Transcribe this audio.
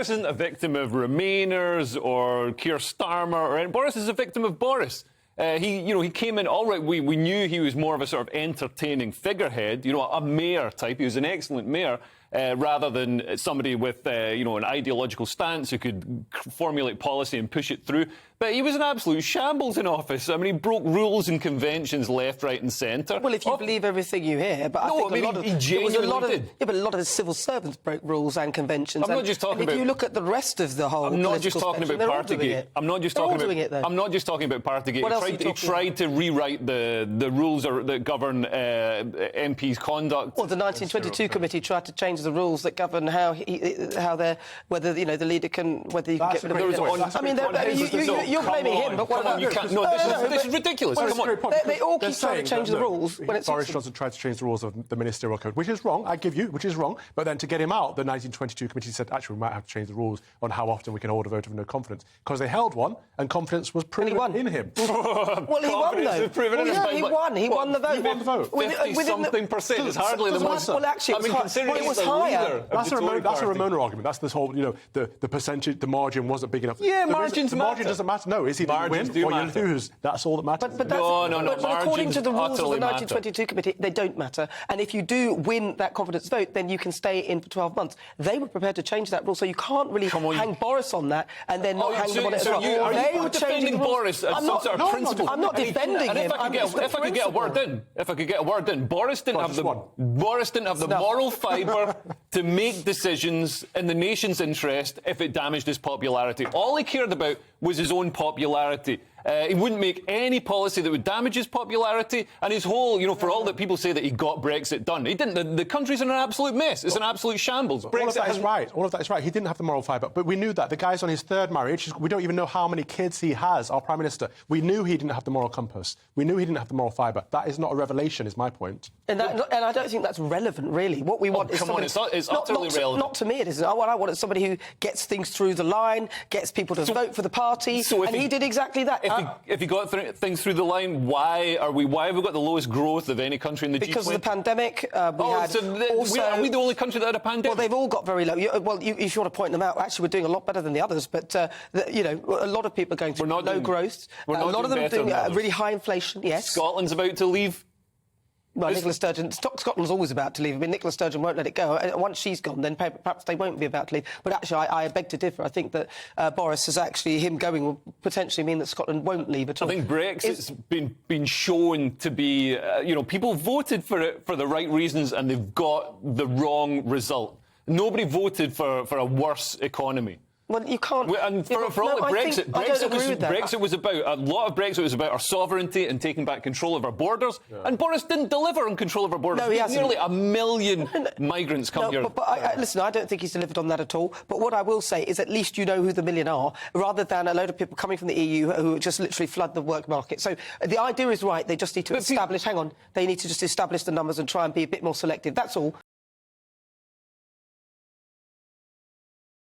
Boris isn't a victim of Remainers or Keir Starmer. Boris is a victim of Boris. He came in, all right, we knew he was more of a sort of entertaining figurehead, a mayor type. He was an excellent mayor, rather than somebody with, an ideological stance who could formulate policy and push it through. But he was an absolute shambles in office. I mean, he broke rules and conventions left, right and centre. Well, if you believe everything you hear, but he genuinely did. Yeah, but a lot of the civil servants broke rules and conventions. I'm not just talking about... If you look at the rest of the whole... I'm not just talking about Partygate. I'm not just talking about Partygate. He tried to rewrite the rules that govern MPs' conduct. Well, the 1922 committee tried to change the rules that govern whether the leader can get rid of... I mean, you're blaming him, but what about... This is ridiculous. Come on. They all keep trying to change the rules. Boris Johnson tried to change the rules of the ministerial code, which is wrong, I give you, which is wrong. But then to get him out, the 1922 committee said, actually, we might have to change the rules on how often we can hold a vote of no confidence. Because they held one, and confidence was proven in him. Well, he won, though. He won the vote. He won the vote. 50-something% is hardly the most... Well, actually, it was higher. That's a Ramona argument. That's this whole, the percentage, the margin wasn't big enough. Yeah, margins matter. The margin doesn't matter. No, is he going to win or you lose? That's all that matters. But according to the rules of the 1922 committee, they don't matter. And if you do win that confidence vote, then you can stay in for 12 months. They were prepared to change that rule, so you can't really hang Boris on that and then not hang them on it as well. Are you defending Boris as some sort of principle? I'm not defending him. If I could get a word in, Boris didn't have the moral fibre to make decisions in the nation's interest if it damaged his popularity. All he cared about was his own popularity. He wouldn't make any policy that would damage his popularity, and his whole, for all that people say that he got Brexit done, he didn't. The country's in an absolute mess. It's an absolute shambles. All of that is right. All of that is right. He didn't have the moral fibre, but we knew that. The guy's on his third marriage. We don't even know how many kids he has, our Prime Minister. We knew he didn't have the moral compass. We knew he didn't have the moral fibre. That is not a revelation, is my point. And I don't think that's relevant, really. What we want is somebody... It's utterly relevant. Not to me, it isn't. What I want is somebody who gets things through the line, gets people to vote for the party, and he did exactly that. If he got things through the line, why have we got the lowest growth of any country in the G20? Because of the pandemic. Are we the only country that had a pandemic? Well, they've all got very low. If you want to point them out, actually, we're doing a lot better than the others. But a lot of people are going through low growth. A lot of them are doing really high inflation. Yes. Scotland's about to leave. Well, Nicola Sturgeon... Scotland's always about to leave. I mean, Nicola Sturgeon won't let it go. Once she's gone, then perhaps they won't be about to leave. But actually, I beg to differ. I think that Boris has actually... Him going will potentially mean that Scotland won't leave at all. I think Brexit's been shown to be... people voted for it for the right reasons and they've got the wrong result. Nobody voted for a worse economy. Well, you can't... And for all the Brexit was about... A lot of Brexit was about our sovereignty and taking back control of our borders. Yeah. And Boris didn't deliver on control of our borders. No, he hasn't. Nearly 1 million migrants come here. Listen, I don't think he's delivered on that at all. But what I will say is at least you know who the million are, rather than a load of people coming from the EU who just literally flood the work market. So the idea is right. They just need to establish... Hang on. They need to just establish the numbers and try and be a bit more selective. That's all.